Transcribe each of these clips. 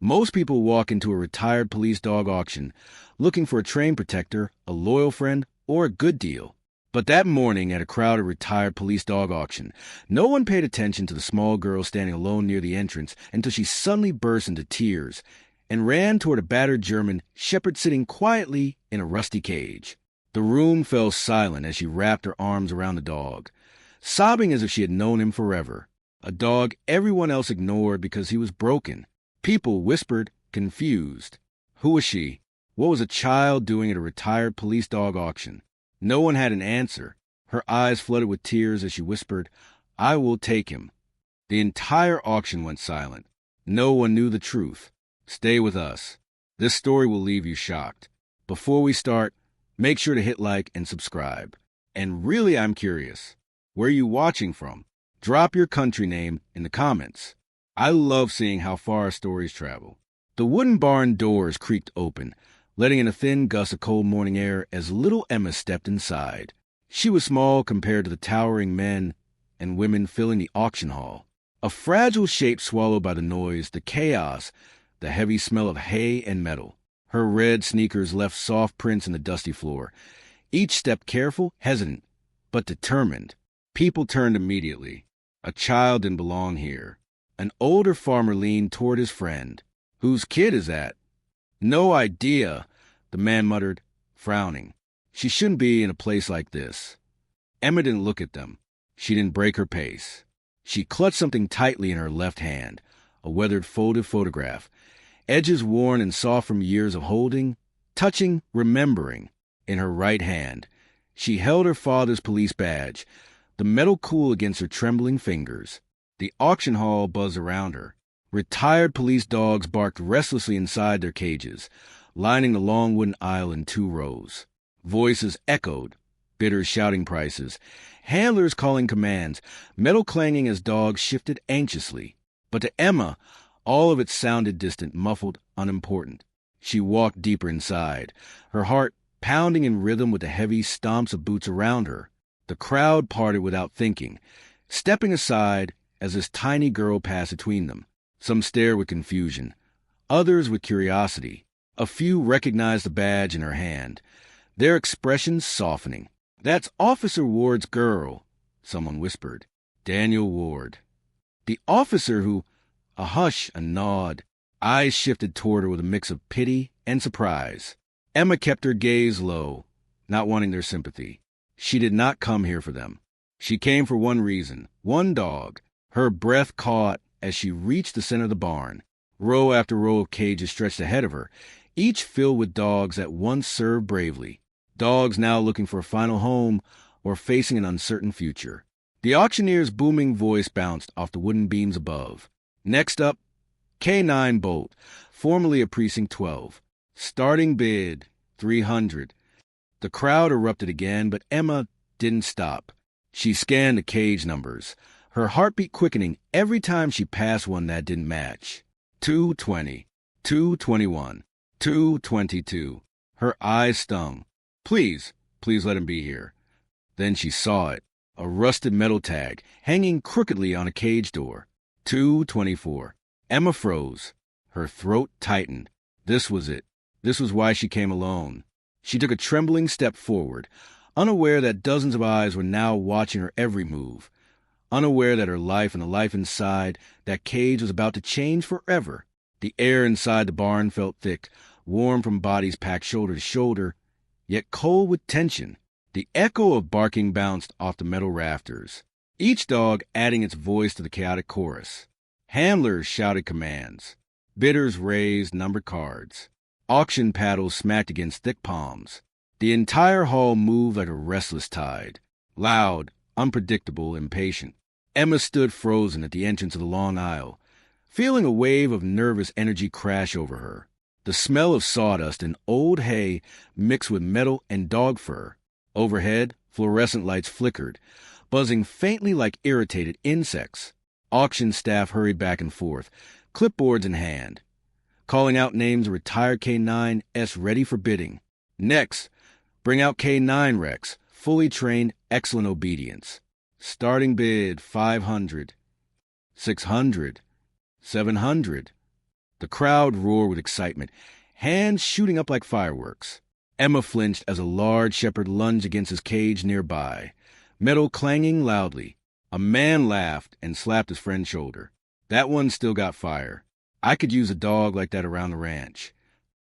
Most people walk into a retired police dog auction looking for a train protector, a loyal friend, or a good deal. But that morning at a crowded retired police dog auction, no one paid attention to the small girl standing alone near the entrance until she suddenly burst into tears and ran toward a battered German shepherd sitting quietly in a rusty cage. The room fell silent as she wrapped her arms around the dog, sobbing as if she had known him forever. A dog everyone else ignored because he was broken. People whispered, confused. Who was she? What was a child doing at a retired police dog auction? No one had an answer. Her eyes flooded with tears as she whispered, "I will take him." The entire auction went silent. No one knew the truth. Stay with us. This story will leave you shocked. Before we start, make sure to hit like and subscribe. And really, I'm curious, where are you watching from? Drop your country name in the comments. I love seeing how far our stories travel. The wooden barn doors creaked open, letting in a thin gust of cold morning air as little Emma stepped inside. She was small compared to the towering men and women filling the auction hall. A fragile shape swallowed by the noise, the chaos, the heavy smell of hay and metal. Her red sneakers left soft prints in the dusty floor. Each step careful, hesitant, but determined. People turned immediately. A child didn't belong here. An older farmer leaned toward his friend. "Whose kid is that?" "No idea," the man muttered, frowning. She shouldn't be in a place like this. Emma didn't look at them. She didn't break her pace. She clutched something tightly in her left hand, a weathered folded photograph, edges worn and soft from years of holding, touching, remembering. In her right hand, she held her father's police badge, the metal cool against her trembling fingers. The auction hall buzzed around her. Retired police dogs barked restlessly inside their cages, lining the long wooden aisle in 2 rows. Voices echoed, bidders shouting prices, handlers calling commands, metal clanging as dogs shifted anxiously. But to Emma, all of it sounded distant, muffled, unimportant. She walked deeper inside, her heart pounding in rhythm with the heavy stomps of boots around her. The crowd parted without thinking, stepping aside as this tiny girl passed between them. Some stared with confusion, others with curiosity. A few recognized the badge in her hand, their expressions softening. "That's Officer Ward's girl," someone whispered. "Daniel Ward." The officer who... A hush, a nod. Eyes shifted toward her with a mix of pity and surprise. Emma kept her gaze low, not wanting their sympathy. She did not come here for them. She came for one reason, one dog. Her breath caught as she reached the center of the barn. Row after row of cages stretched ahead of her, each filled with dogs that once served bravely. Dogs now looking for a final home or facing an uncertain future. The auctioneer's booming voice bounced off the wooden beams above. "Next up, K9 Bolt, formerly of Precinct 12. Starting bid, 300. The crowd erupted again, but Emma didn't stop. She scanned the cage numbers, her heartbeat quickening every time she passed one that didn't match. 220, 221, 222. Her eyes stung. Please let him be here. Then she saw it, a rusted metal tag hanging crookedly on a cage door. 224. Emma froze. Her throat tightened. This was it. This was why she came alone. She took a trembling step forward, unaware that dozens of eyes were now watching her every move, unaware that her life and the life inside that cage was about to change forever. The air inside the barn felt thick, warm from bodies packed shoulder to shoulder, yet cold with tension. The echo of barking bounced off the metal rafters, each dog adding its voice to the chaotic chorus. Handlers shouted commands. Bidders raised numbered cards. Auction paddles smacked against thick palms. The entire hall moved like a restless tide, loud, unpredictable, impatient. Emma stood frozen at the entrance of the long aisle, feeling a wave of nervous energy crash over her. The smell of sawdust and old hay mixed with metal and dog fur. Overhead, fluorescent lights flickered, buzzing faintly like irritated insects. Auction staff hurried back and forth, clipboards in hand, calling out names of retired K9s ready for bidding. Next, bring out K9 Rex, fully trained, excellent obedience. Starting bid, 500. 600. 700. The crowd roared with excitement, hands shooting up like fireworks. Emma flinched as a large shepherd lunged against his cage nearby, metal clanging loudly. A man laughed and slapped his friend's shoulder. That one still got fire. I could use a dog like that around the ranch.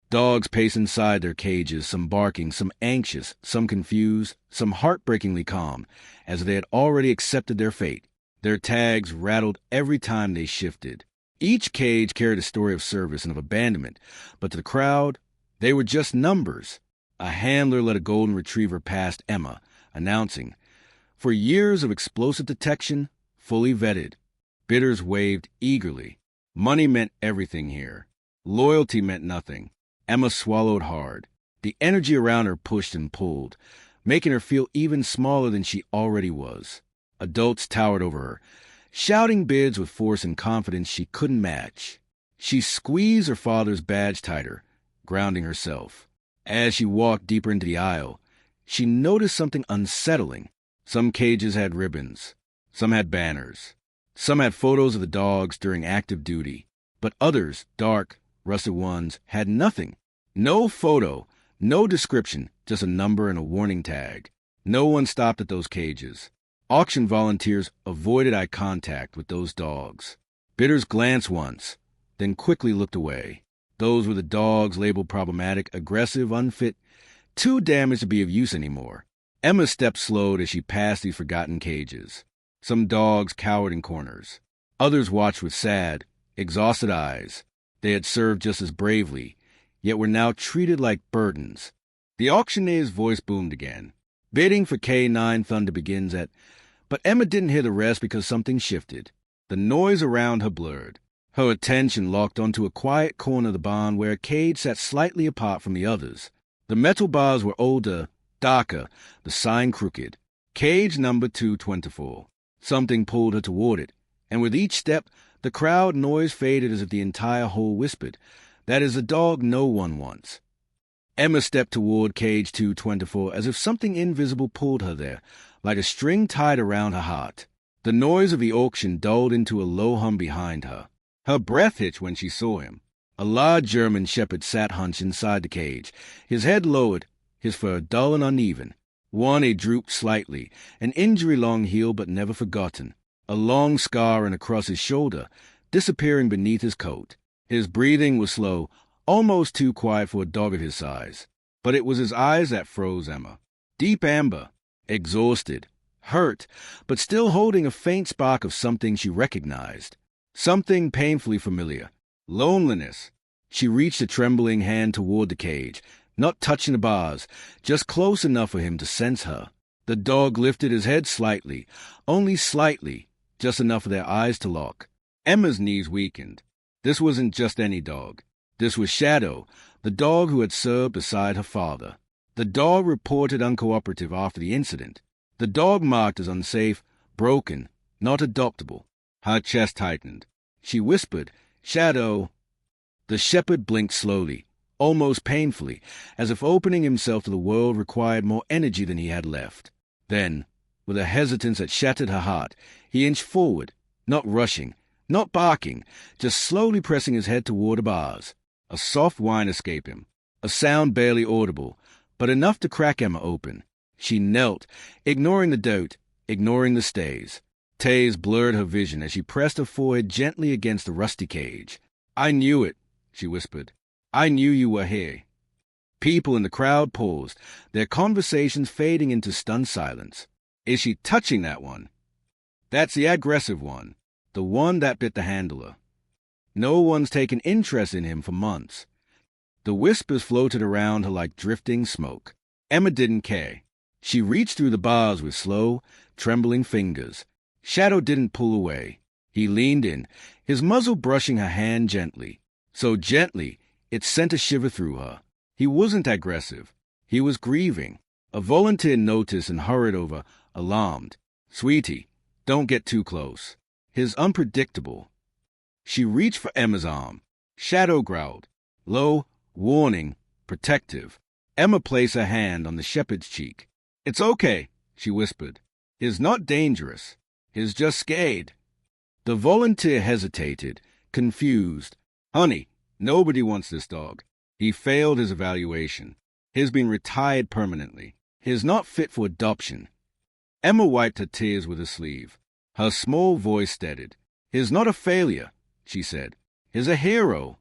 Dogs pace inside their cages, some barking, some anxious, some confused, some heartbreakingly calm, as they had already accepted their fate. Their tags rattled every time they shifted. Each cage carried a story of service and of abandonment, but to the crowd, they were just numbers. A handler led a golden retriever past Emma, announcing, "For years of explosive detection, fully vetted." Bidders waved eagerly. Money meant everything here. Loyalty meant nothing. Emma swallowed hard. The energy around her pushed and pulled, making her feel even smaller than she already was. Adults towered over her, shouting bids with force and confidence she couldn't match. She squeezed her father's badge tighter, grounding herself. As she walked deeper into the aisle, she noticed something unsettling. Some cages had ribbons. Some had banners. Some had photos of the dogs during active duty. But others, dark, rusted ones, had nothing. No photo, no description, just a number and a warning tag. No one stopped at those cages. Auction volunteers avoided eye contact with those dogs. Bidders glanced once, then quickly looked away. Those were the dogs labeled problematic, aggressive, unfit, too damaged to be of use anymore. Emma's steps slowed as she passed these forgotten cages. Some dogs cowered in corners. Others watched with sad, exhausted eyes. They had served just as bravely, yet were now treated like burdens. The auctioneer's voice boomed again. Bidding for K9 Thunder begins at... But Emma didn't hear the rest because something shifted. The noise around her blurred. Her attention locked onto a quiet corner of the barn where a cage sat slightly apart from the others. The metal bars were older, darker, the sign crooked. Cage number 224. Something pulled her toward it, and with each step, the crowd noise faded as if the entire whole whispered, "That is a dog no one wants." Emma stepped toward cage 224 as if something invisible pulled her there, like a string tied around her heart. The noise of the auction dulled into a low hum behind her. Her breath hitched when she saw him. A large German shepherd sat hunched inside the cage, his head lowered, his fur dull and uneven. One he drooped slightly, an injury long healed but never forgotten. A long scar ran across his shoulder, disappearing beneath his coat. His breathing was slow, almost too quiet for a dog of his size. But it was his eyes that froze Emma. Deep amber, exhausted, hurt, but still holding a faint spark of something she recognized. Something painfully familiar. Loneliness. She reached a trembling hand toward the cage, not touching the bars, just close enough for him to sense her. The dog lifted his head slightly, only slightly, just enough for their eyes to lock. Emma's knees weakened. This wasn't just any dog. This was Shadow, the dog who had served beside her father. The dog reported uncooperative after the incident. The dog marked as unsafe, broken, not adoptable. Her chest tightened. She whispered, "Shadow." The shepherd blinked slowly, almost painfully, as if opening himself to the world required more energy than he had left. Then, with a hesitance that shattered her heart, he inched forward, not rushing, not barking, just slowly pressing his head toward the bars. A soft whine escaped him, a sound barely audible, but enough to crack Emma open. She knelt, ignoring the dirt, ignoring the stays. Tears blurred her vision as she pressed her forehead gently against the rusty cage. "I knew it," she whispered. "I knew you were here." People in the crowd paused, their conversations fading into stunned silence. "Is she touching that one?" "That's the aggressive one, the one that bit the handler. No one's taken interest in him for months." The whispers floated around her like drifting smoke. Emma didn't care. She reached through the bars with slow, trembling fingers. Shadow didn't pull away. He leaned in, his muzzle brushing her hand gently. So gently, it sent a shiver through her. He wasn't aggressive. He was grieving. A volunteer noticed and hurried over, alarmed. "Sweetie, don't get too close." His unpredictable. She reached for Emma's arm. Shadow growled. Low, warning, protective. Emma placed her hand on the shepherd's cheek. "It's okay," she whispered. "He's not dangerous. He's just scared." The volunteer hesitated, confused. "Honey, Nobody wants this dog. He failed his evaluation. He's been retired permanently. He's not fit for adoption. Emma wiped her tears with her sleeve. Her small voice steadied. He's not a failure, she said. He's a hero.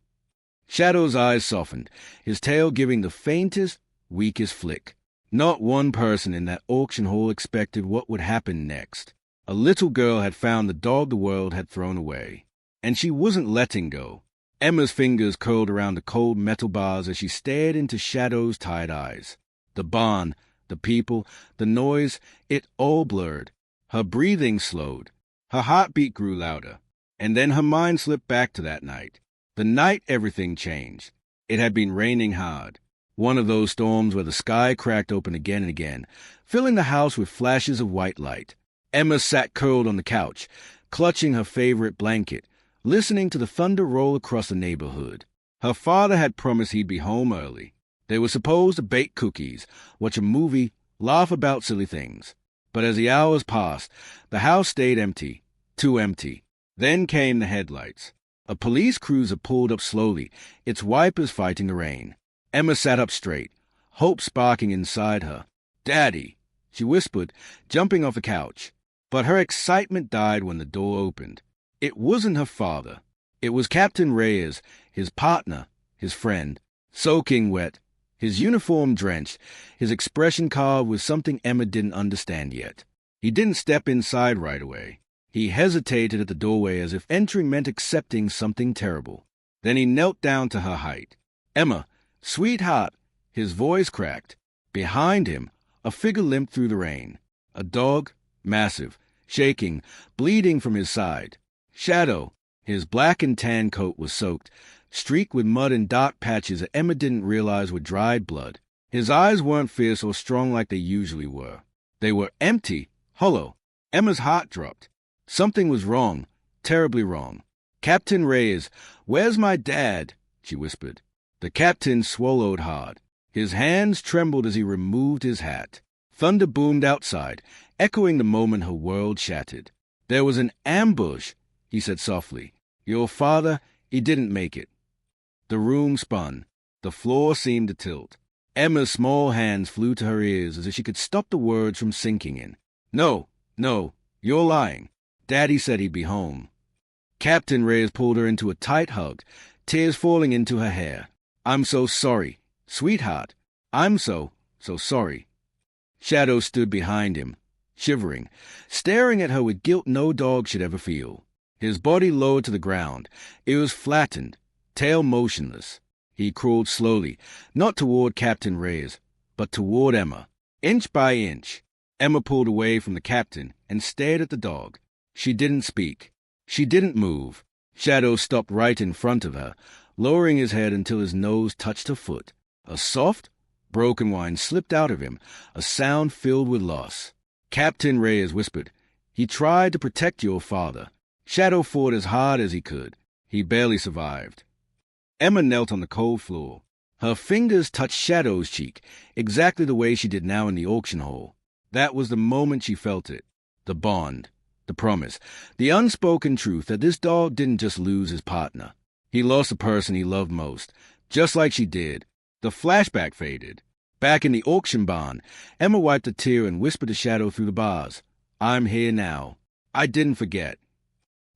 Shadow's eyes softened, his tail giving the faintest, weakest flick. Not one person in that auction hall expected what would happen next. A little girl had found the dog the world had thrown away, and she wasn't letting go. Emma's fingers curled around the cold metal bars as she stared into Shadow's tired eyes. The barn, the people, the noise, it all blurred. Her breathing slowed. Her heartbeat grew louder. And then her mind slipped back to that night. The night everything changed. It had been raining hard. One of those storms where the sky cracked open again and again, filling the house with flashes of white light. Emma sat curled on the couch, clutching her favorite blanket, listening to the thunder roll across the neighborhood. Her father had promised he'd be home early. They were supposed to bake cookies, watch a movie, laugh about silly things. But as the hours passed, the house stayed empty, too empty. Then came the headlights. A police cruiser pulled up slowly, its wipers fighting the rain. Emma sat up straight, hope sparking inside her. "Daddy," she whispered, jumping off the couch. But her excitement died when the door opened. It wasn't her father. It was Captain Reyes, his partner, his friend. Soaking wet, his uniform drenched, his expression carved with something Emma didn't understand yet. He didn't step inside right away. He hesitated at the doorway as if entering meant accepting something terrible. Then he knelt down to her height. "Emma, sweetheart," his voice cracked. Behind him, a figure limped through the rain. A dog, massive, shaking, bleeding from his side. Shadow. His black and tan coat was soaked, streaked with mud and dark patches that Emma didn't realize were dried blood. His eyes weren't fierce or strong like they usually were. They were empty, hollow. Emma's heart dropped. Something was wrong, terribly wrong. "Captain Reyes, where's my dad?" she whispered. The captain swallowed hard. His hands trembled as he removed his hat. Thunder boomed outside, echoing the moment her world shattered. "There was an ambush," he said softly. "Your father, he didn't make it." The room spun. The floor seemed to tilt. Emma's small hands flew to her ears as if she could stop the words from sinking in. No, you're lying. Daddy said he'd be home." Captain Reyes pulled her into a tight hug, tears falling into her hair. "I'm so sorry, sweetheart. I'm so sorry." Shadow stood behind him, shivering, staring at her with guilt no dog should ever feel. His body lowered to the ground. It was flattened, tail motionless. He crawled slowly, not toward Captain Reyes, but toward Emma. Inch by inch, Emma pulled away from the captain and stared at the dog. She didn't speak. She didn't move. Shadow stopped right in front of her, lowering his head until his nose touched her foot. A soft, broken whine slipped out of him, a sound filled with loss. Captain Reyes whispered, "He tried to protect your father." Shadow fought as hard as he could. He barely survived. Emma knelt on the cold floor. Her fingers touched Shadow's cheek, exactly the way she did now in the auction hall. That was the moment she felt it. The bond. The promise, the unspoken truth that this dog didn't just lose his partner. He lost the person he loved most, just like she did. The flashback faded. Back in the auction barn, Emma wiped a tear and whispered to Shadow through the bars, "I'm here now. I didn't forget."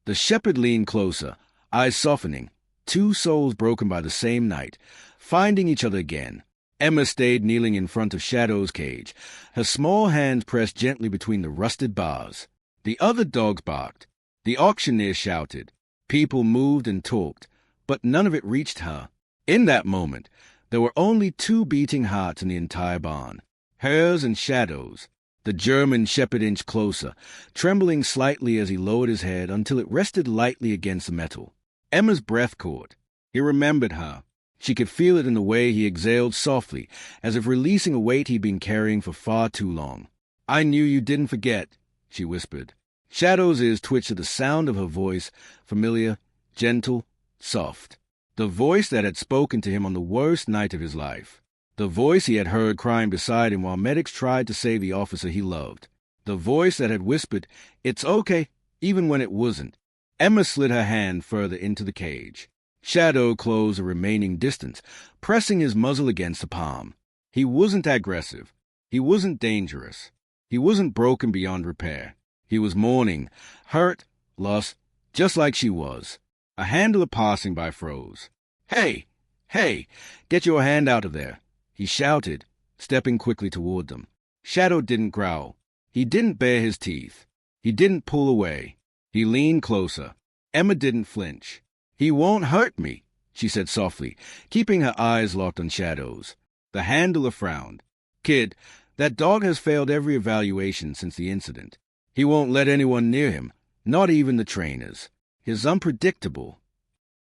The shepherd leaned closer, eyes softening, two souls broken by the same night, finding each other again. Emma stayed kneeling in front of Shadow's cage, her small hands pressed gently between the rusted bars. The other dogs barked. The auctioneer shouted. People moved and talked, but none of it reached her. In that moment, there were only two beating hearts in the entire barn, hers and Shadow's. The German shepherd inched closer, trembling slightly as he lowered his head until it rested lightly against the metal. Emma's breath caught. He remembered her. She could feel it in the way he exhaled softly, as if releasing a weight he'd been carrying for far too long. "I knew you didn't forget," she whispered. Shadow's ears twitched at the sound of her voice, familiar, gentle, soft. The voice that had spoken to him on the worst night of his life. The voice he had heard crying beside him while medics tried to save the officer he loved. The voice that had whispered, "It's okay," even when it wasn't. Emma slid her hand further into the cage. Shadow closed the remaining distance, pressing his muzzle against the palm. He wasn't aggressive. He wasn't dangerous. He wasn't broken beyond repair. He was mourning, hurt, lost, just like she was. A handler passing by froze. "Hey! Hey! Get your hand out of there!" he shouted, stepping quickly toward them. Shadow didn't growl. He didn't bare his teeth. He didn't pull away. He leaned closer. Emma didn't flinch. "He won't hurt me," she said softly, keeping her eyes locked on Shadow's. The handler frowned. "Kid, that dog has failed every evaluation since the incident. He won't let anyone near him, not even the trainers. He's unpredictable."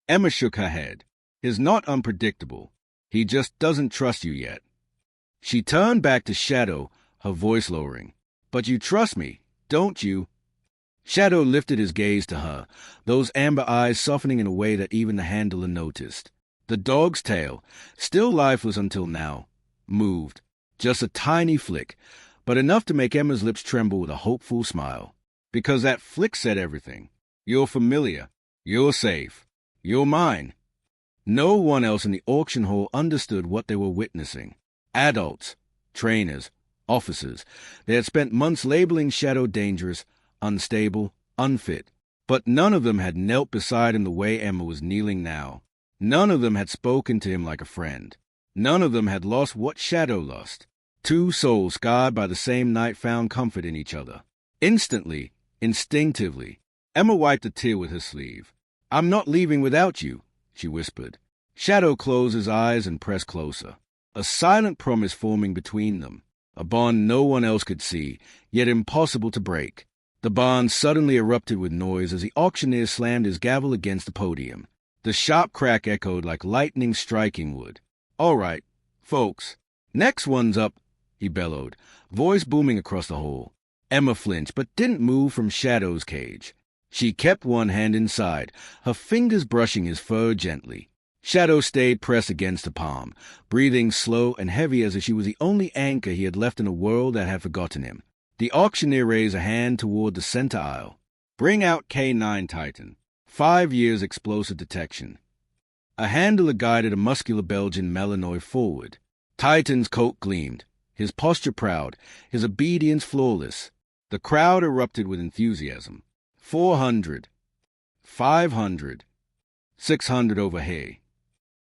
Emma shook her head. "He's not unpredictable. He just doesn't trust you yet." She turned back to Shadow, her voice lowering. "But you trust me, don't you?" Shadow lifted his gaze to her, those amber eyes softening in a way that even the handler noticed. The dog's tail, still lifeless until now, moved. Just a tiny flick, but enough to make Emma's lips tremble with a hopeful smile. Because that flick said everything. You're familiar. You're safe. You're mine. No one else in the auction hall understood what they were witnessing. Adults, trainers, officers. They had spent months labeling Shadow dangerous, unstable, unfit. But none of them had knelt beside him the way Emma was kneeling now. None of them had spoken to him like a friend. None of them had lost what Shadow lost. Two souls scarred by the same night found comfort in each other. Instantly, instinctively, Emma wiped a tear with her sleeve. "I'm not leaving without you," she whispered. Shadow closed his eyes and pressed closer. A silent promise forming between them. A bond no one else could see, yet impossible to break. The bond suddenly erupted with noise as the auctioneer slammed his gavel against the podium. The sharp crack echoed like lightning striking wood. "All right, folks. Next one's up," he bellowed, voice booming across the hall. Emma flinched, but didn't move from Shadow's cage. She kept one hand inside, her fingers brushing his fur gently. Shadow stayed pressed against the palm, breathing slow and heavy as if she was the only anchor he had left in a world that had forgotten him. The auctioneer raised a hand toward the center aisle. "Bring out K9 Titan. 5 years explosive detection." A handler guided a muscular Belgian Malinois forward. Titan's coat gleamed, his posture proud, his obedience flawless. The crowd erupted with enthusiasm. 400. 500. 600 over hay.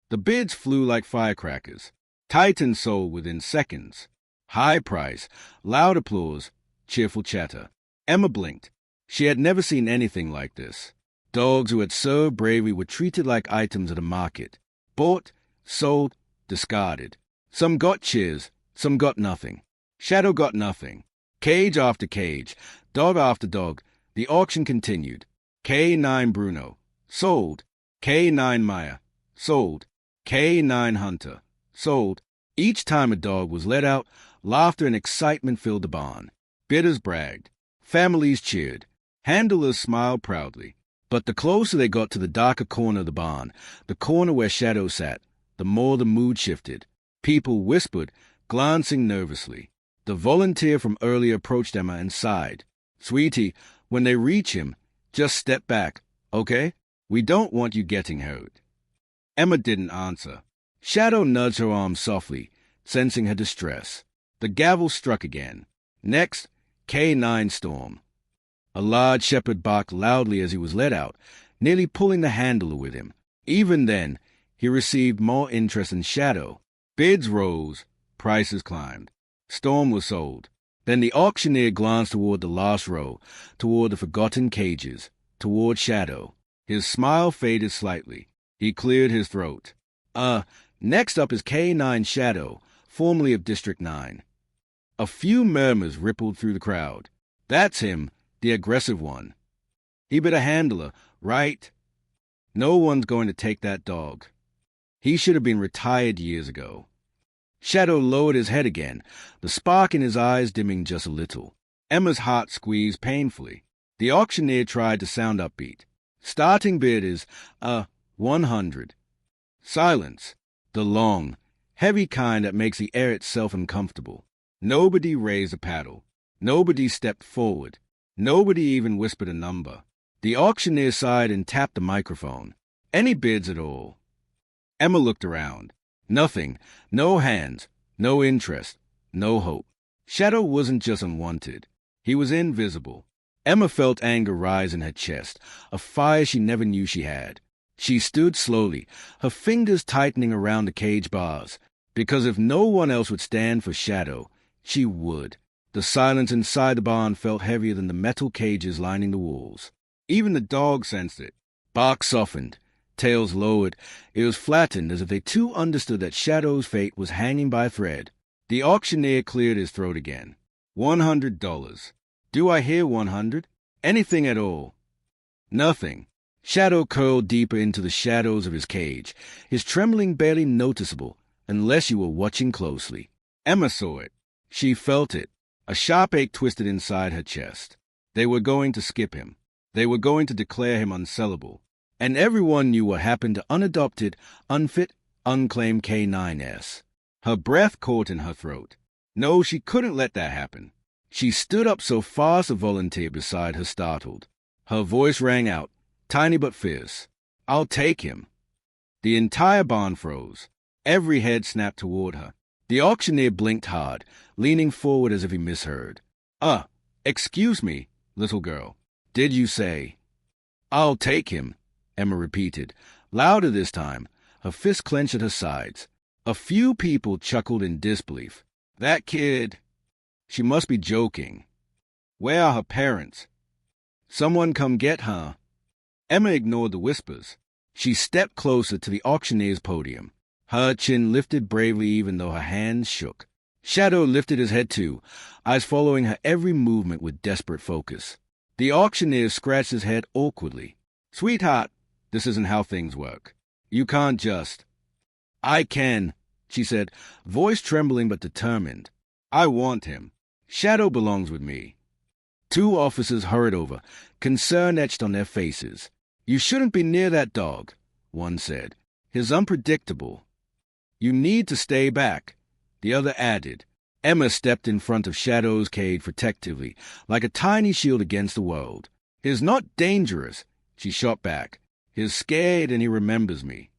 The bids flew like firecrackers. Titan sold within seconds. High price, loud applause, cheerful chatter. Emma blinked. She had never seen anything like this. Dogs who had served bravely were treated like items at a market. Bought, sold, discarded. Some got cheers, some got nothing. Shadow got nothing. Cage after cage, dog after dog, the auction continued. K9 Bruno, sold. K9 Maya, sold. K9 Hunter, sold. Each time a dog was let out, laughter and excitement filled the barn. Bidders bragged. Families cheered. Handlers smiled proudly. But the closer they got to the darker corner of the barn, the corner where Shadow sat, the more the mood shifted. People whispered, glancing nervously. The volunteer from earlier approached Emma and sighed. "Sweetie, when they reach him, just step back, okay? We don't want you getting hurt." Emma didn't answer. Shadow nudged her arm softly, sensing her distress. The gavel struck again. Next, K9 Storm. A large shepherd barked loudly as he was let out, nearly pulling the handler with him. Even then, he received more interest in Shadow. Bids rose, prices climbed. Storm was sold. Then the auctioneer glanced toward the last row, toward the forgotten cages, toward Shadow. His smile faded slightly. He cleared his throat. Next up is K9 Shadow, formerly of District 9. A few murmurs rippled through the crowd. That's him, the aggressive one. He bit a handler, right? No one's going to take that dog. He should have been retired years ago. Shadow lowered his head again, the spark in his eyes dimming just a little. Emma's heart squeezed painfully. The auctioneer tried to sound upbeat. Starting bid is, 100. Silence. The long, heavy kind that makes the air itself uncomfortable. Nobody raised a paddle. Nobody stepped forward. Nobody even whispered a number. The auctioneer sighed and tapped the microphone. Any bids at all? Emma looked around. Nothing. No hands. No interest. No hope. Shadow wasn't just unwanted. He was invisible. Emma felt anger rise in her chest, a fire she never knew she had. She stood slowly, her fingers tightening around the cage bars, because if no one else would stand for Shadow, she would. The silence inside the barn felt heavier than the metal cages lining the walls. Even the dog sensed it. Bark softened, tails lowered. It was flattened as if they too understood that Shadow's fate was hanging by a thread. The auctioneer cleared his throat again. $100. Do I hear 100? Anything at all? Nothing. Shadow curled deeper into the shadows of his cage, his trembling barely noticeable, unless you were watching closely. Emma saw it. She felt it. A sharp ache twisted inside her chest. They were going to skip him. They were going to declare him unsellable. And everyone knew what happened to unadopted, unfit, unclaimed K9S. Her breath caught in her throat. No, she couldn't let that happen. She stood up so fast a volunteer beside her startled. Her voice rang out, tiny but fierce. I'll take him. The entire barn froze. Every head snapped toward her. The auctioneer blinked hard, leaning forward as if he misheard. Excuse me, little girl. Did you say? I'll take him, Emma repeated, louder this time, her fist clenched at her sides. A few people chuckled in disbelief. That kid... She must be joking. Where are her parents? Someone come get her. Emma ignored the whispers. She stepped closer to the auctioneer's podium. Her chin lifted bravely even though her hands shook. Shadow lifted his head too, eyes following her every movement with desperate focus. The auctioneer scratched his head awkwardly. Sweetheart, this isn't how things work. You can't just... I can, she said, voice trembling but determined. I want him. Shadow belongs with me. Two officers hurried over, concern etched on their faces. You shouldn't be near that dog, one said. He's unpredictable. You need to stay back, the other added. Emma stepped in front of Shadow's cage protectively, like a tiny shield against the world. He's not dangerous, she shot back. He's scared and he remembers me.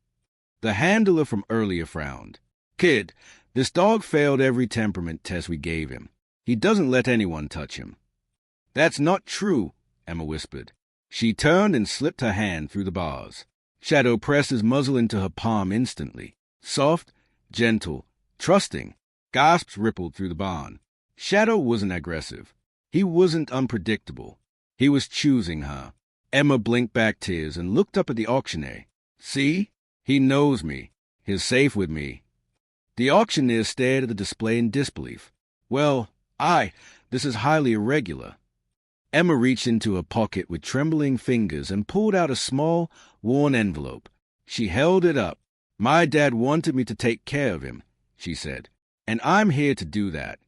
The handler from earlier frowned. Kid, this dog failed every temperament test we gave him. He doesn't let anyone touch him. That's not true, Emma whispered. She turned and slipped her hand through the bars. Shadow pressed his muzzle into her palm instantly. Soft, gentle, trusting. Gasps rippled through the barn. Shadow wasn't aggressive. He wasn't unpredictable. He was choosing her. Emma blinked back tears and looked up at the auctioneer. See? He knows me. He's safe with me. The auctioneer stared at the display in disbelief. Well, this is highly irregular. Emma reached into her pocket with trembling fingers and pulled out a small, worn envelope. She held it up. My dad wanted me to take care of him, she said, and I'm here to do that.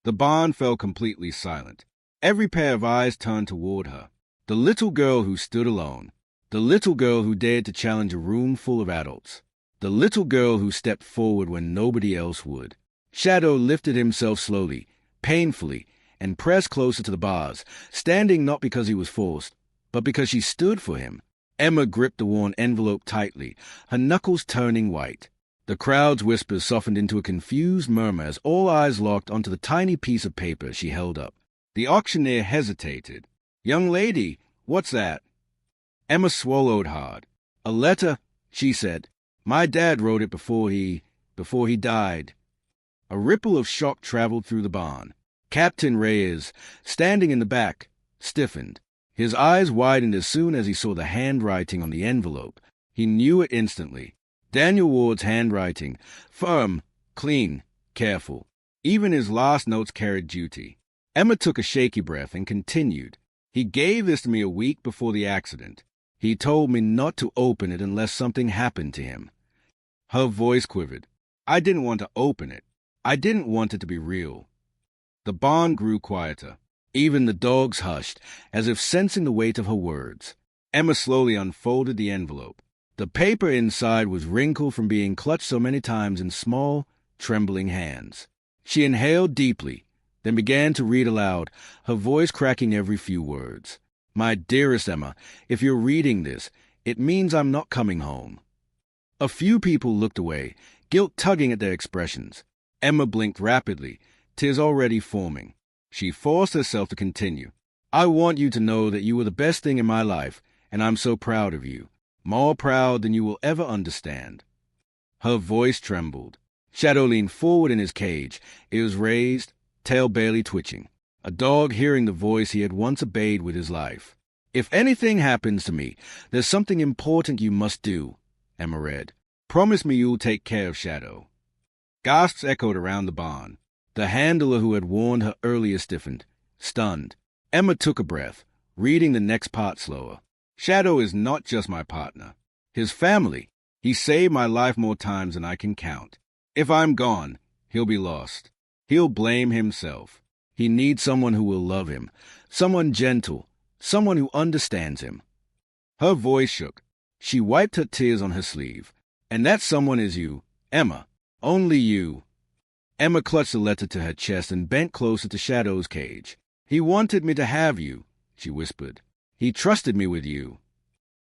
The barn fell completely silent. Every pair of eyes turned toward her. The little girl who stood alone. The little girl who dared to challenge a room full of adults. The little girl who stepped forward when nobody else would. Shadow lifted himself slowly, painfully, and pressed closer to the bars, standing not because he was forced, but because she stood for him. Emma gripped the worn envelope tightly, her knuckles turning white. The crowd's whispers softened into a confused murmur as all eyes locked onto the tiny piece of paper she held up. The auctioneer hesitated. Young lady, what's that? Emma swallowed hard. A letter, she said. My dad wrote it before he died. A ripple of shock traveled through the barn. Captain Reyes, standing in the back, stiffened. His eyes widened as soon as he saw the handwriting on the envelope. He knew it instantly. Daniel Ward's handwriting, firm, clean, careful. Even his last notes carried duty. Emma took a shaky breath and continued. He gave this to me a week before the accident. He told me not to open it unless something happened to him. Her voice quivered. I didn't want to open it. I didn't want it to be real. The barn grew quieter. Even the dogs hushed, as if sensing the weight of her words. Emma slowly unfolded the envelope. The paper inside was wrinkled from being clutched so many times in small, trembling hands. She inhaled deeply, then began to read aloud, her voice cracking every few words. My dearest Emma, if you're reading this, It means I'm not coming home. A few people looked away, guilt tugging at their expressions. Emma blinked rapidly, tears already forming. She forced herself to continue. I want you to know that you were the best thing in my life, and I'm so proud of you. More proud than you will ever understand. Her voice trembled. Shadow leaned forward in his cage, ears raised, tail barely twitching. A dog hearing the voice he had once obeyed with his life. If anything happens to me, there's something important you must do, Emma read. Promise me you'll take care of Shadow. Gasps echoed around the barn. The handler who had warned her earlier stiffened, stunned. Emma took a breath, reading the next part slower. Shadow is not just my partner. His family. He saved my life more times than I can count. If I'm gone, he'll be lost. He'll blame himself. He needs someone who will love him, someone gentle, someone who understands him. Her voice shook. She wiped her tears on her sleeve. And that someone is you, Emma. Only you. Emma clutched the letter to her chest and bent closer to Shadow's cage. He wanted me to have you, she whispered. He trusted me with you.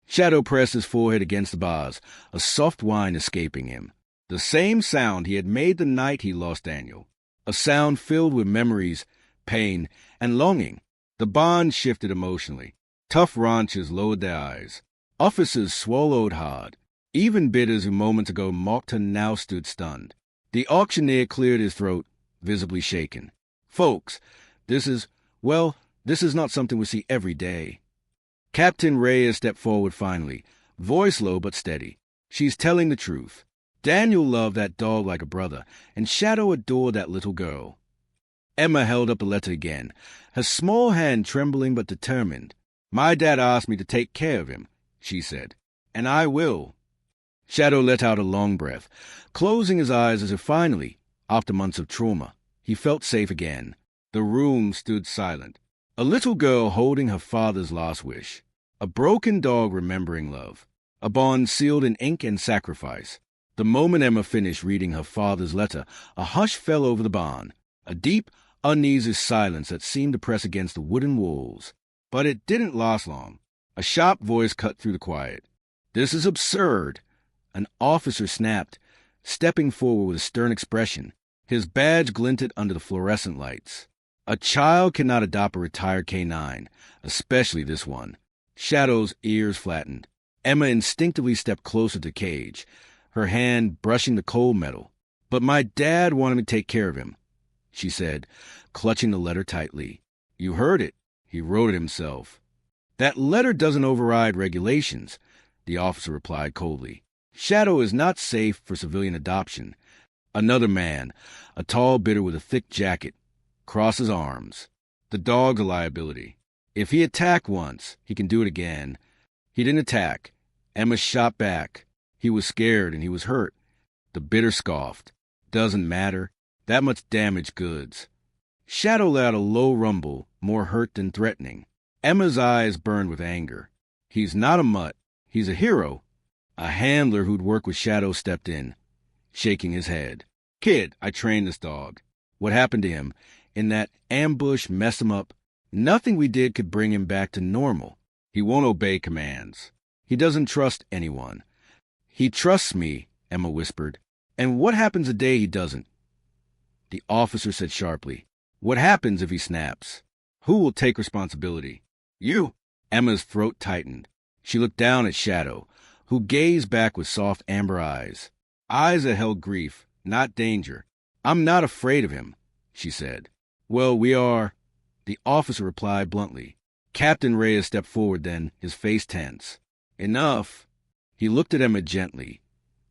Shadow pressed his forehead against the bars, a soft whine escaping him. The same sound he had made the night he lost Daniel. A sound filled with memories, pain, and longing. The bond shifted emotionally. Tough ranchers lowered their eyes. Officers swallowed hard. Even bidders who moments ago mocked her now stood stunned. The auctioneer cleared his throat, visibly shaken. Folks, this is not something we see every day. Captain Reyes stepped forward finally, voice low but steady. She's telling the truth. Daniel loved that dog like a brother, and Shadow adored that little girl. Emma held up the letter again, her small hand trembling but determined. My dad asked me to take care of him, she said, and I will. Shadow let out a long breath, closing his eyes as if finally, after months of trauma, he felt safe again. The room stood silent. A little girl holding her father's last wish. A broken dog remembering love. A bond sealed in ink and sacrifice. The moment Emma finished reading her father's letter, a hush fell over the barn. A deep, uneasy silence that seemed to press against the wooden walls. But it didn't last long. A sharp voice cut through the quiet. This is absurd. An officer snapped, stepping forward with a stern expression. His badge glinted under the fluorescent lights. A child cannot adopt a retired canine, especially this one. Shadow's ears flattened. Emma instinctively stepped closer to Cage, her hand brushing the cold metal. But my dad wanted me to take care of him, she said, clutching the letter tightly. You heard it. He wrote it himself. That letter doesn't override regulations, the officer replied coldly. Shadow is not safe for civilian adoption. Another man, a tall bidder with a thick jacket, crossed his arms. The dog's a liability. If he attacked once, he can do it again. He didn't attack. Emma shot back. He was scared and he was hurt. The bidder scoffed. Doesn't matter. That much damaged goods. Shadow let out a low rumble, more hurt than threatening. Emma's eyes burned with anger. He's not a mutt. He's a hero. A handler who'd worked with Shadow stepped in, shaking his head. Kid, I trained this dog. What happened to him? In that ambush messed him up. Nothing we did could bring him back to normal. He won't obey commands. He doesn't trust anyone. He trusts me, Emma whispered. And what happens the day he doesn't? The officer said sharply. What happens if he snaps? Who will take responsibility? You. Emma's throat tightened. She looked down at Shadow, who gazed back with soft amber eyes. Eyes that held grief, not danger. I'm not afraid of him, she said. Well, we are, the officer replied bluntly. Captain Reyes stepped forward then, his face tense. Enough. He looked at Emma gently,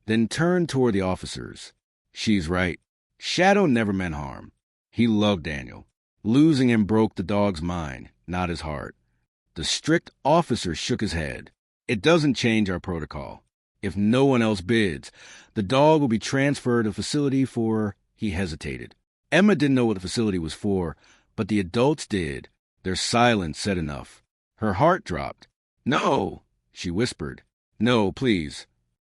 then turned toward the officers. She's right. Shadow never meant harm. He loved Daniel. Losing him broke the dog's mind, not his heart. The strict officer shook his head. It doesn't change our protocol. If no one else bids, the dog will be transferred to a facility for... He hesitated. Emma didn't know what the facility was for, but the adults did. Their silence said enough. Her heart dropped. No, she whispered. No, please.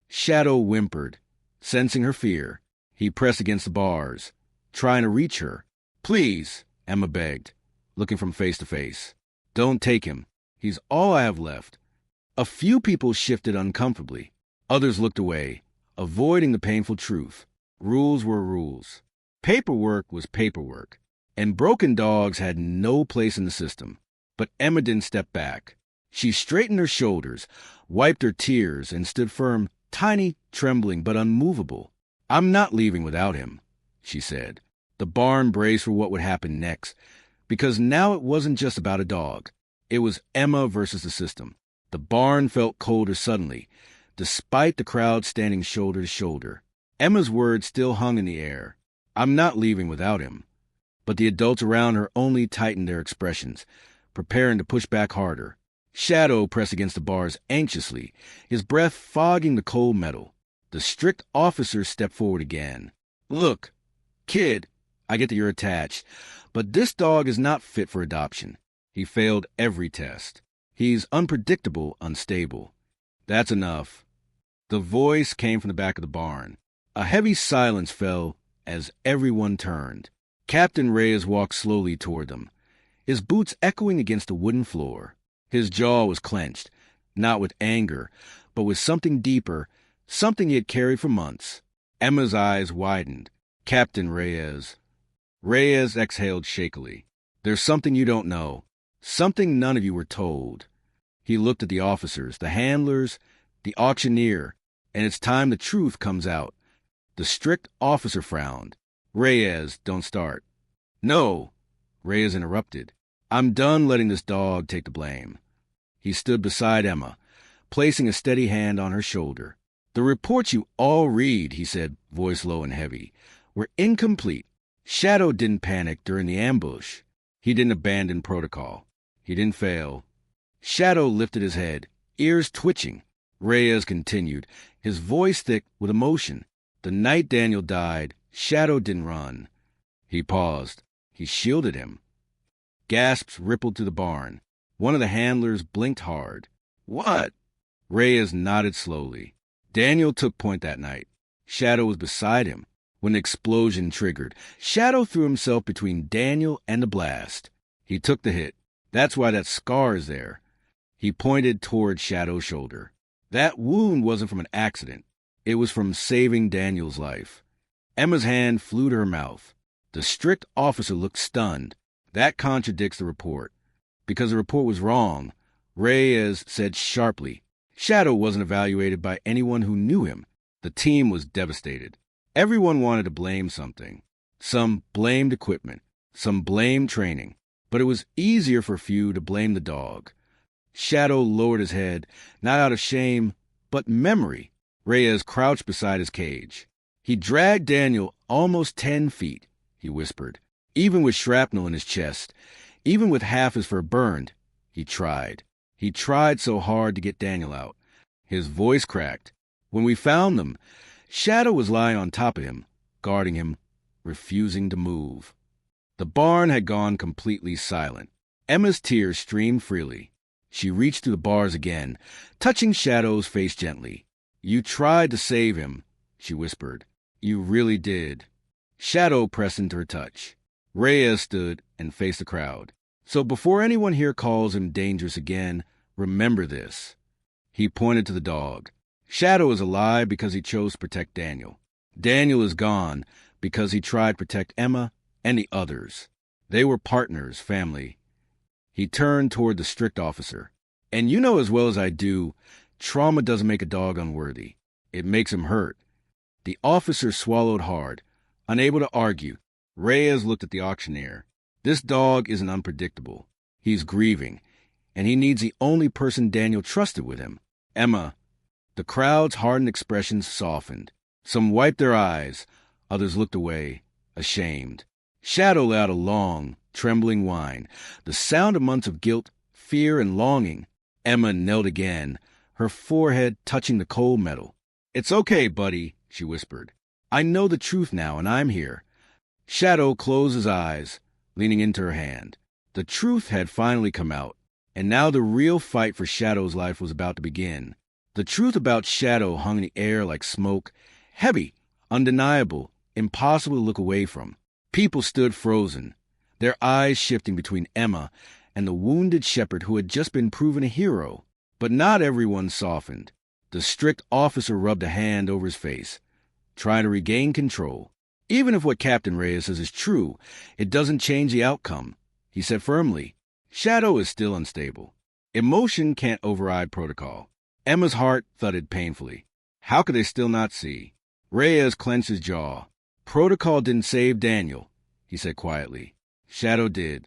Shadow whimpered, sensing her fear. He pressed against the bars, trying to reach her. Please, Emma begged, looking from face to face. Don't take him. He's all I have left. A few people shifted uncomfortably. Others looked away, avoiding the painful truth. Rules were rules. Paperwork was paperwork. And broken dogs had no place in the system. But Emma didn't step back. She straightened her shoulders, wiped her tears, and stood firm, tiny, trembling, but unmovable. "I'm not leaving without him," she said. The barn braced for what would happen next, because now it wasn't just about a dog. It was Emma versus the system. The barn felt colder suddenly, despite the crowd standing shoulder to shoulder. Emma's words still hung in the air. "I'm not leaving without him." But the adults around her only tightened their expressions, preparing to push back harder. Shadow pressed against the bars anxiously, his breath fogging the cold metal. The strict officer stepped forward again. "Look, kid, I get that you're attached, but this dog is not fit for adoption. He failed every test. He's unpredictable, unstable. That's enough." The voice came from the back of the barn. A heavy silence fell as everyone turned. Captain Reyes walked slowly toward them, his boots echoing against the wooden floor. His jaw was clenched, not with anger, but with something deeper, something he had carried for months. Emma's eyes widened. "Captain Reyes." Reyes exhaled shakily. "There's something you don't know, something none of you were told." He looked at the officers, the handlers, the auctioneer, and it's time the truth comes out. The strict officer frowned. "Reyes, don't start." "No," Reyes interrupted. "I'm done letting this dog take the blame." He stood beside Emma, placing a steady hand on her shoulder. "The reports you all read," he said, voice low and heavy, "were incomplete. Shadow didn't panic during the ambush. He didn't abandon protocol. He didn't fail." Shadow lifted his head, ears twitching. Reyes continued, his voice thick with emotion. "The night Daniel died, Shadow didn't run." He paused. He shielded him. Gasps rippled through the barn. One of the handlers blinked hard. "What?" Reyes nodded slowly. "Daniel took point that night. Shadow was beside him when the explosion triggered. Shadow threw himself between Daniel and the blast. He took the hit. That's why that scar is there." He pointed toward Shadow's shoulder. "That wound wasn't from an accident. It was from saving Daniel's life." Emma's hand flew to her mouth. The strict officer looked stunned. "That contradicts the report." Because the report was wrong, Reyes said sharply. Shadow wasn't evaluated by anyone who knew him. The team was devastated. Everyone wanted to blame something. Some blamed equipment. Some blamed training. But it was easier for few to blame the dog. Shadow lowered his head, not out of shame, but memory. Reyes crouched beside his cage. "He dragged Daniel almost 10 feet, he whispered. "Even with shrapnel in his chest, even with half his fur burned, he tried. He tried so hard to get Daniel out." His voice cracked. "When we found them, Shadow was lying on top of him, guarding him, refusing to move." The barn had gone completely silent. Emma's tears streamed freely. She reached through the bars again, touching Shadow's face gently. "You tried to save him," she whispered. "You really did." Shadow pressed into her touch. Reyes stood and faced the crowd. "So before anyone here calls him dangerous again, remember this." He pointed to the dog. "Shadow is alive because he chose to protect Daniel. Daniel is gone because he tried to protect Emma and the others. They were partners, family." He turned toward the strict officer. "And you know as well as I do, trauma doesn't make a dog unworthy. It makes him hurt." The officer swallowed hard, unable to argue. Reyes looked at the auctioneer. "This dog isn't unpredictable. He's grieving, and he needs the only person Daniel trusted with him, Emma." The crowd's hardened expressions softened. Some wiped their eyes. Others looked away, ashamed. Shadow let out a long, trembling whine, the sound of months of guilt, fear, and longing. Emma knelt again, her forehead touching the cold metal. "It's okay, buddy," she whispered. "I know the truth now, and I'm here." Shadow closed his eyes, leaning into her hand. The truth had finally come out, and now the real fight for Shadow's life was about to begin. The truth about Shadow hung in the air like smoke, heavy, undeniable, impossible to look away from. People stood frozen, their eyes shifting between Emma and the wounded shepherd who had just been proven a hero. But not everyone softened. The strict officer rubbed a hand over his face, trying to regain control. Even if what Captain Reyes says is true, it doesn't change the outcome, he said firmly. Shadow is still unstable. Emotion can't override protocol. Emma's heart thudded painfully. How could they still not see? Reyes clenched his jaw. Protocol didn't save Daniel, he said quietly. Shadow did.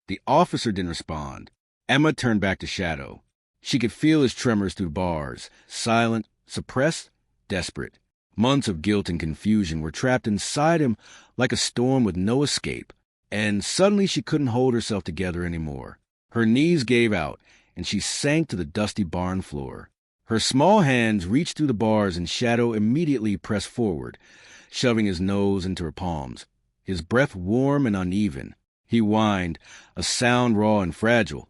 The officer didn't respond. Emma turned back to Shadow. She could feel his tremors through bars, silent, suppressed, desperate. Months of guilt and confusion were trapped inside him like a storm with no escape, and suddenly she couldn't hold herself together anymore. Her knees gave out, and she sank to the dusty barn floor. Her small hands reached through the bars, and Shadow immediately pressed forward, shoving his nose into her palms, his breath warm and uneven. He whined, a sound raw and fragile,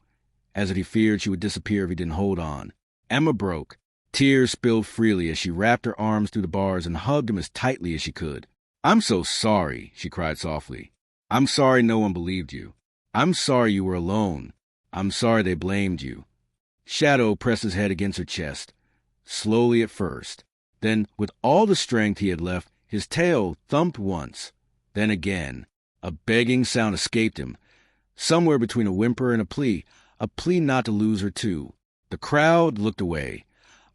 as if he feared she would disappear if he didn't hold on. Emma broke. Tears spilled freely as she wrapped her arms through the bars and hugged him as tightly as she could. I'm so sorry, she cried softly. I'm sorry no one believed you. I'm sorry you were alone. I'm sorry they blamed you. Shadow pressed his head against her chest, slowly at first. Then, with all the strength he had left, his tail thumped once. Then again. A begging sound escaped him, somewhere between a whimper and a plea not to lose her too. The crowd looked away,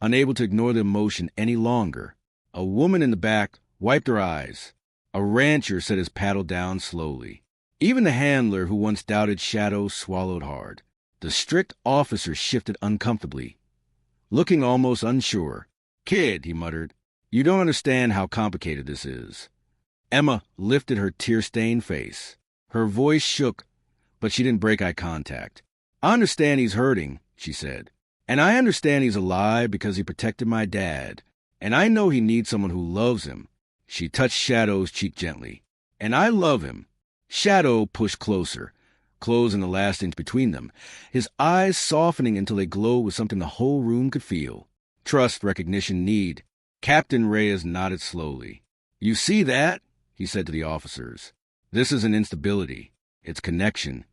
unable to ignore the emotion any longer. A woman in the back wiped her eyes. A rancher set his paddle down slowly. Even the handler who once doubted Shadow swallowed hard. The strict officer shifted uncomfortably, looking almost unsure. Kid, he muttered, you don't understand how complicated this is. Emma lifted her tear-stained face. Her voice shook, but she didn't break eye contact. I understand he's hurting, she said. And I understand he's alive because he protected my dad. And I know he needs someone who loves him. She touched Shadow's cheek gently. And I love him. Shadow pushed closer, closing the last inch between them, his eyes softening until they glowed with something the whole room could feel. Trust, recognition, need. Captain Reyes nodded slowly. You see that? He said to the officers. This isn't instability. It's connection.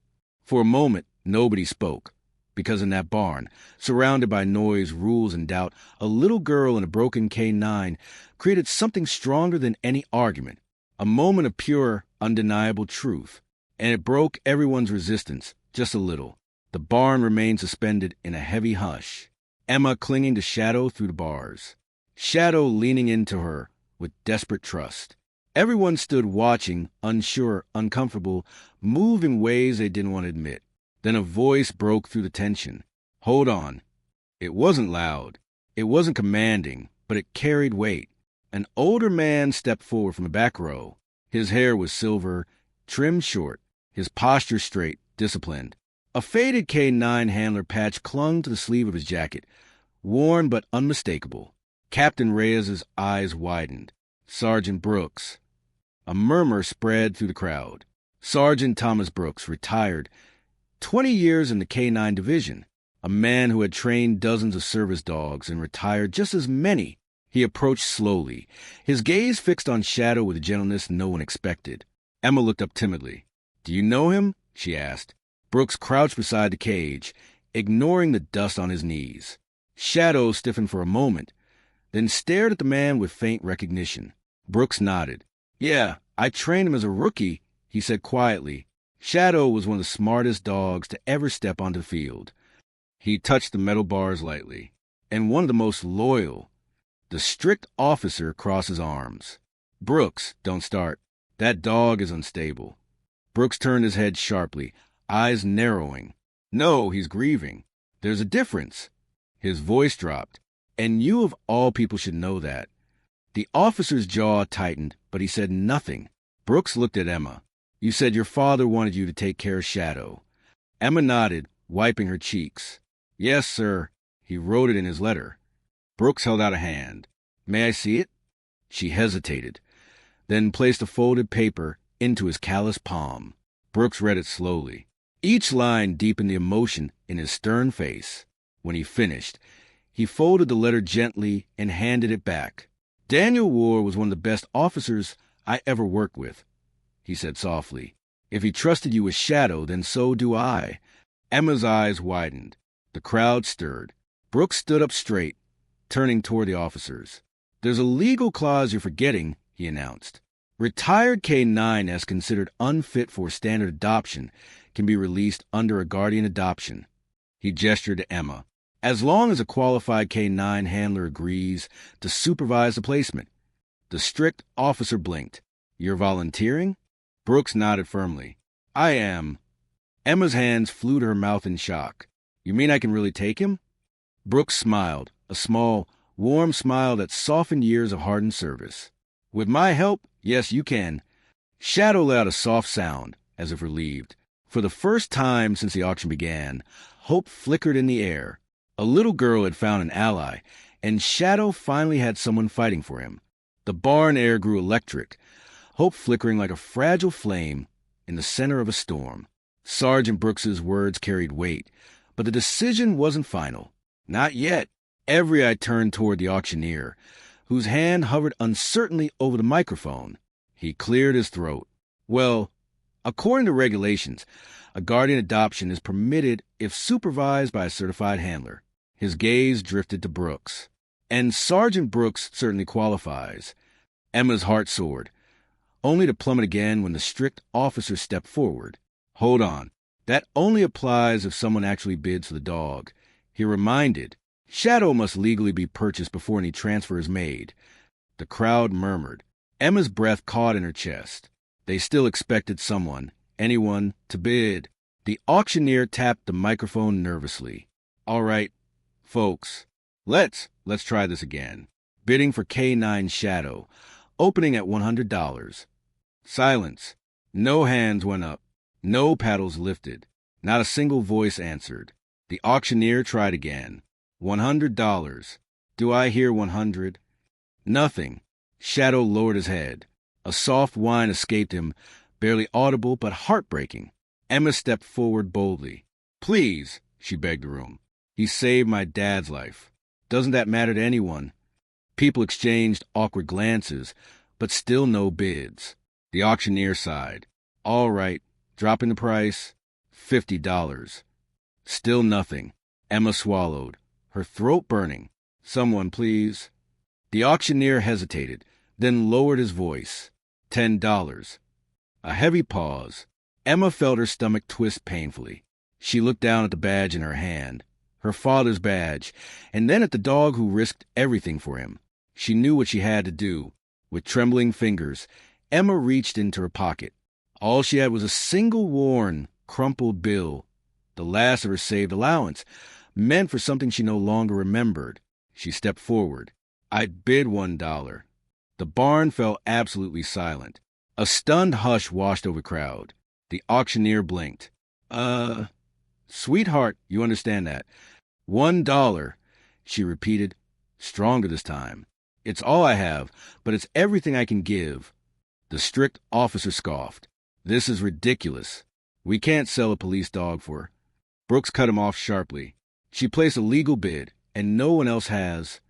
For a moment, nobody spoke, because in that barn, surrounded by noise, rules, and doubt, a little girl in a broken K9 created something stronger than any argument, a moment of pure, undeniable truth. And it broke everyone's resistance, just a little. The barn remained suspended in a heavy hush, Emma clinging to Shadow through the bars, Shadow leaning into her with desperate trust. Everyone stood watching, unsure, uncomfortable, move in ways they didn't want to admit. Then a voice broke through the tension. Hold on. It wasn't loud. It wasn't commanding, but it carried weight. An older man stepped forward from the back row. His hair was silver, trimmed short, his posture straight, disciplined. A faded K9 handler patch clung to the sleeve of his jacket, worn but unmistakable. Captain Reyes's eyes widened. Sergeant Brooks. A murmur spread through the crowd. Sergeant Thomas Brooks, retired, 20 years in the K9 division, a man who had trained dozens of service dogs and retired just as many. He approached slowly, his gaze fixed on Shadow with a gentleness no one expected. Emma looked up timidly. Do you know him? She asked. Brooks crouched beside the cage, ignoring the dust on his knees. Shadow stiffened for a moment, then stared at the man with faint recognition. Brooks nodded. Yeah, I trained him as a rookie, he said quietly. Shadow was one of the smartest dogs to ever step onto the field. He touched the metal bars lightly. And one of the most loyal. The strict officer crossed his arms. Brooks, don't start. That dog is unstable. Brooks turned his head sharply, eyes narrowing. No, he's grieving. There's a difference. His voice dropped. And you of all people should know that. The officer's jaw tightened, but he said nothing. Brooks looked at Emma. You said your father wanted you to take care of Shadow. Emma nodded, wiping her cheeks. Yes, sir. He wrote it in his letter. Brooks held out a hand. May I see it? She hesitated, then placed a folded paper into his calloused palm. Brooks read it slowly. Each line deepened the emotion in his stern face. When he finished, he folded the letter gently and handed it back. Daniel Ward was one of the best officers I ever worked with, he said softly. If he trusted you with Shadow, then so do I. Emma's eyes widened. The crowd stirred. Brooks stood up straight, turning toward the officers. "There's a legal clause you're forgetting," he announced. "Retired K-9 as considered unfit for standard adoption can be released under a guardian adoption." He gestured to Emma. "As long as a qualified K-9 handler agrees to supervise the placement." The strict officer blinked. "You're volunteering?" Brooks nodded firmly. "I am." Emma's hands flew to her mouth in shock. "You mean I can really take him?" Brooks smiled, a small, warm smile that softened years of hardened service. "With my help, yes, you can." Shadow let out a soft sound, as if relieved. For the first time since the auction began, hope flickered in the air. A little girl had found an ally, and Shadow finally had someone fighting for him. The barn air grew electric, hope flickering like a fragile flame in the center of a storm. Sergeant Brooks's words carried weight, but the decision wasn't final. Not yet. Every eye turned toward the auctioneer, whose hand hovered uncertainly over the microphone. He cleared his throat. "Well, according to regulations, a guardian adoption is permitted if supervised by a certified handler." His gaze drifted to Brooks. "And Sergeant Brooks certainly qualifies." Emma's heart soared, only to plummet again when the strict officer stepped forward. "Hold on. That only applies if someone actually bids for the dog." He reminded, "Shadow must legally be purchased before any transfer is made." The crowd murmured. Emma's breath caught in her chest. They still expected someone, anyone, to bid. The auctioneer tapped the microphone nervously. "All right, folks, let's try this again. Bidding for K-9 Shadow, opening at $100. Silence. No hands went up. No paddles lifted. Not a single voice answered. The auctioneer tried again. $100. Do I hear 100? Nothing. Shadow lowered his head. A soft whine escaped him, barely audible but heartbreaking. Emma stepped forward boldly. "Please," she begged the room. "He saved my dad's life. Doesn't that matter to anyone?" People exchanged awkward glances, but still no bids. The auctioneer sighed. "All right. Dropping the price, $50. Still nothing. Emma swallowed, her throat burning. "Someone, please." The auctioneer hesitated, then lowered his voice. $10. A heavy pause. Emma felt her stomach twist painfully. She looked down at the badge in her hand, her father's badge, and then at the dog who risked everything for him. She knew what she had to do. With trembling fingers, Emma reached into her pocket. All she had was a single worn, crumpled bill, the last of her saved allowance, meant for something she no longer remembered. She stepped forward. "I'd bid $1. The barn fell absolutely silent. A stunned hush washed over the crowd. The auctioneer blinked. Sweetheart, you understand that. $1, she repeated, stronger this time. "It's all I have, but it's everything I can give." The strict officer scoffed. "This is ridiculous. We can't sell a police dog for—" Brooks cut him off sharply. "She placed a legal bid, and no one else has."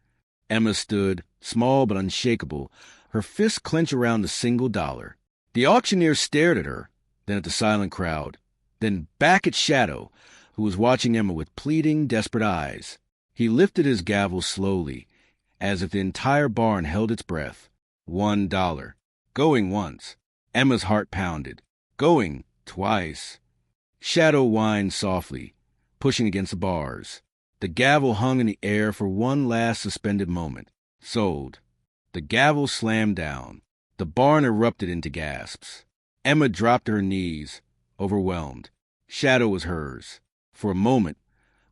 Emma stood, small but unshakable, her fists clenched around the single dollar. The auctioneer stared at her, then at the silent crowd, then back at Shadow, who was watching Emma with pleading, desperate eyes. He lifted his gavel slowly, as if the entire barn held its breath. $1. Going once. Emma's heart pounded. Going twice. Shadow whined softly, pushing against the bars. The gavel hung in the air for one last suspended moment. Sold. The gavel slammed down. The barn erupted into gasps. Emma dropped to her knees, overwhelmed. Shadow was hers. For a moment,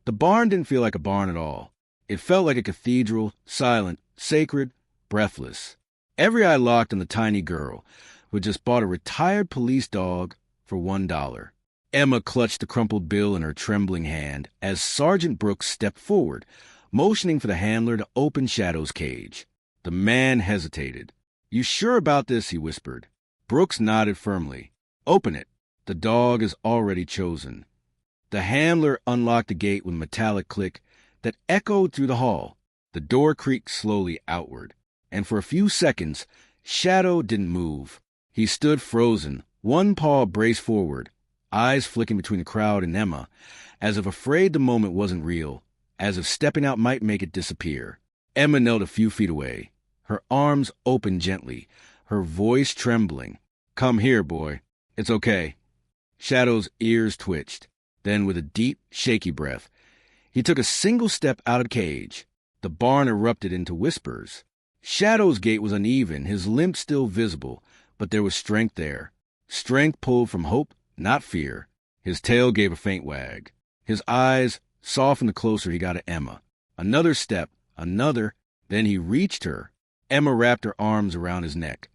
the barn didn't feel like a barn at all. It felt like a cathedral, silent, sacred, breathless. Every eye locked on the tiny girl, who had just bought a retired police dog for $1. Emma clutched the crumpled bill in her trembling hand as Sergeant Brooks stepped forward, motioning for the handler to open Shadow's cage. The man hesitated. "You sure about this?" he whispered. Brooks nodded firmly. "Open it. The dog is already chosen." The handler unlocked the gate with a metallic click that echoed through the hall. The door creaked slowly outward, and for a few seconds, Shadow didn't move. He stood frozen, one paw braced forward, eyes flicking between the crowd and Emma, as if afraid the moment wasn't real. as if stepping out might make it disappear. Emma knelt a few feet away, her arms open gently, her voice trembling. "Come here, boy. It's okay." Shadow's ears twitched. Then, with a deep, shaky breath, he took a single step out of the cage. The barn erupted into whispers. Shadow's gait was uneven, his limp still visible, but there was strength there. Strength pulled from hope, not fear. His tail gave a faint wag. His eyes softened the closer he got to Emma. Another step, another, then he reached her. Emma wrapped her arms around his neck,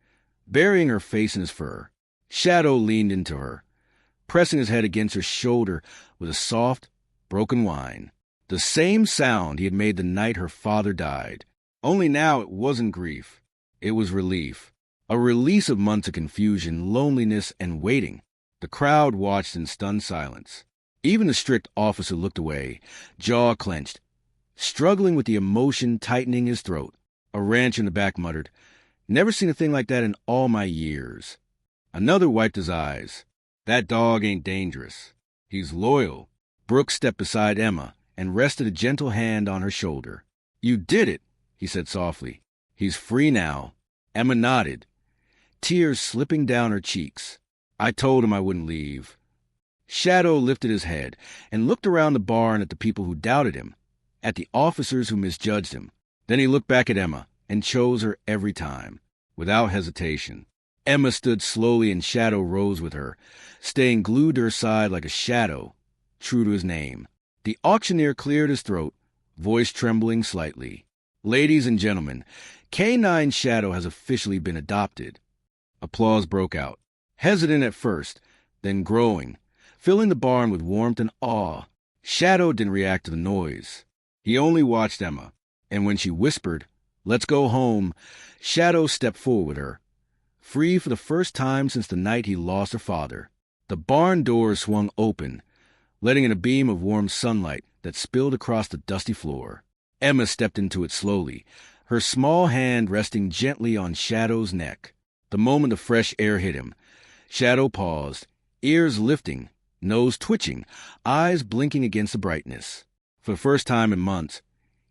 burying her face in his fur. Shadow leaned into her, pressing his head against her shoulder with a soft, broken whine. The same sound he had made the night her father died. Only now it wasn't grief. It was relief. A release of months of confusion, loneliness, and waiting. The crowd watched in stunned silence. Even the strict officer looked away, jaw clenched, struggling with the emotion tightening his throat. A rancher in the back muttered, "Never seen a thing like that in all my years." Another wiped his eyes. "That dog ain't dangerous. He's loyal." Brooks stepped beside Emma and rested a gentle hand on her shoulder. "You did it," he said softly. "He's free now." Emma nodded, tears slipping down her cheeks. "I told him I wouldn't leave." Shadow lifted his head and looked around the barn at the people who doubted him, at the officers who misjudged him. Then he looked back at Emma and chose her every time, without hesitation. Emma stood slowly and Shadow rose with her, staying glued to her side like a shadow, true to his name. The auctioneer cleared his throat, voice trembling slightly. "Ladies and gentlemen, K9 Shadow has officially been adopted." Applause broke out, hesitant at first, then growing, filling the barn with warmth and awe. Shadow didn't react to the noise. He only watched Emma, and when she whispered, "Let's go home," Shadow stepped forward with her, free for the first time since the night he lost her father. The barn door swung open, letting in a beam of warm sunlight that spilled across the dusty floor. Emma stepped into it slowly, her small hand resting gently on Shadow's neck. The moment the fresh air hit him, Shadow paused, ears lifting, nose twitching, eyes blinking against the brightness. For the first time in months,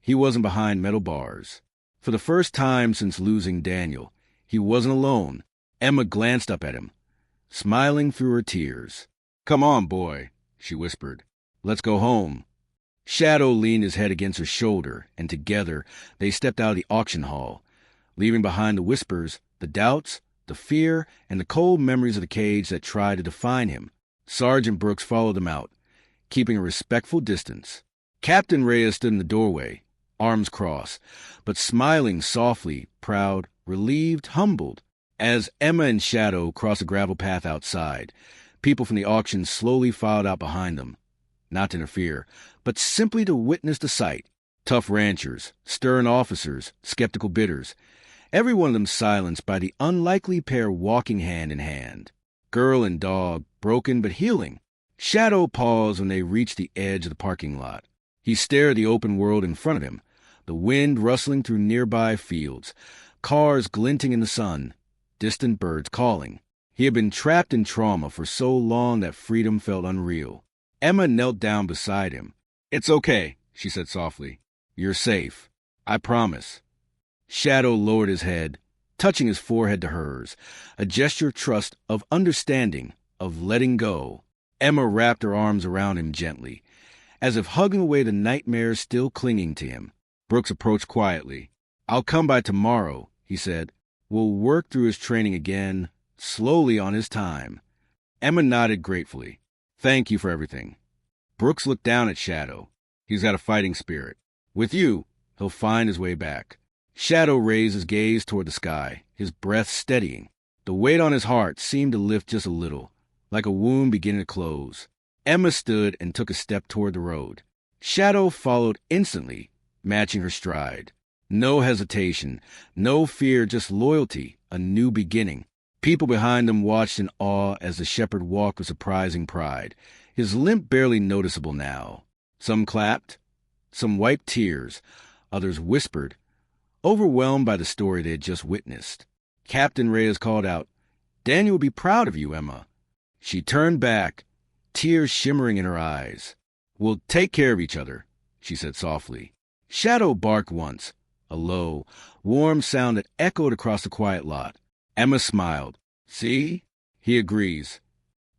he wasn't behind metal bars. For the first time since losing Daniel, he wasn't alone. Emma glanced up at him, smiling through her tears. "Come on, boy," she whispered. "Let's go home." Shadow leaned his head against her shoulder, and together they stepped out of the auction hall, leaving behind the whispers, the doubts, the fear, and the cold memories of the cage that tried to define him. Sergeant Brooks followed them out, keeping a respectful distance. Captain Reyes stood in the doorway, arms crossed, but smiling softly, proud, relieved, humbled. As Emma and Shadow crossed the gravel path outside, people from the auction slowly filed out behind them, not to interfere, but simply to witness the sight. Tough ranchers, stern officers, skeptical bidders, every one of them silenced by the unlikely pair walking hand in hand. Girl and dog, broken but healing. Shadow paused when they reached the edge of the parking lot. He stared at the open world in front of him, the wind rustling through nearby fields, cars glinting in the sun, distant birds calling. He had been trapped in trauma for so long that freedom felt unreal. Emma knelt down beside him. "It's okay," she said softly. "You're safe. I promise." Shadow lowered his head, touching his forehead to hers, a gesture of trust, of understanding, of letting go. Emma wrapped her arms around him gently, as if hugging away the nightmares still clinging to him. Brooks approached quietly. "I'll come by tomorrow," he said. "We'll work through his training again, slowly on his time." Emma nodded gratefully. "Thank you for everything." Brooks looked down at Shadow. "He's got a fighting spirit. With you, he'll find his way back." Shadow raised his gaze toward the sky, his breath steadying. The weight on his heart seemed to lift just a little, like a wound beginning to close. Emma stood and took a step toward the road. Shadow followed instantly, matching her stride. No hesitation, no fear, just loyalty, a new beginning. People behind them watched in awe as the shepherd walked with surprising pride, his limp barely noticeable now. Some clapped, some wiped tears, others whispered, overwhelmed by the story they had just witnessed. Captain Reyes called out, "Daniel will be proud of you, Emma." She turned back, tears shimmering in her eyes. "We'll take care of each other," she said softly. Shadow barked once, a low, warm sound that echoed across the quiet lot. Emma smiled. See? He agrees.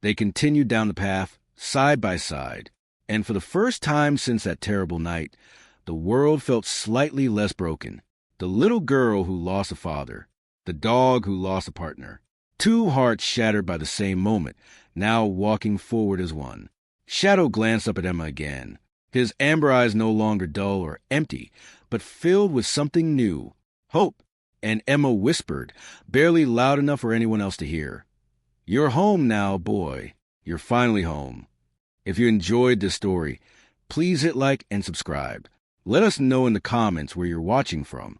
They continued down the path, side by side, and for the first time since that terrible night, the world felt slightly less broken. The little girl who lost a father, the dog who lost a partner, two hearts shattered by the same moment, now walking forward as one. Shadow glanced up at Emma again, his amber eyes no longer dull or empty, but filled with something new, hope. And Emma whispered, barely loud enough for anyone else to hear, "You're home now, boy. You're finally home." If you enjoyed this story, please hit like and subscribe. Let us know in the comments where you're watching from.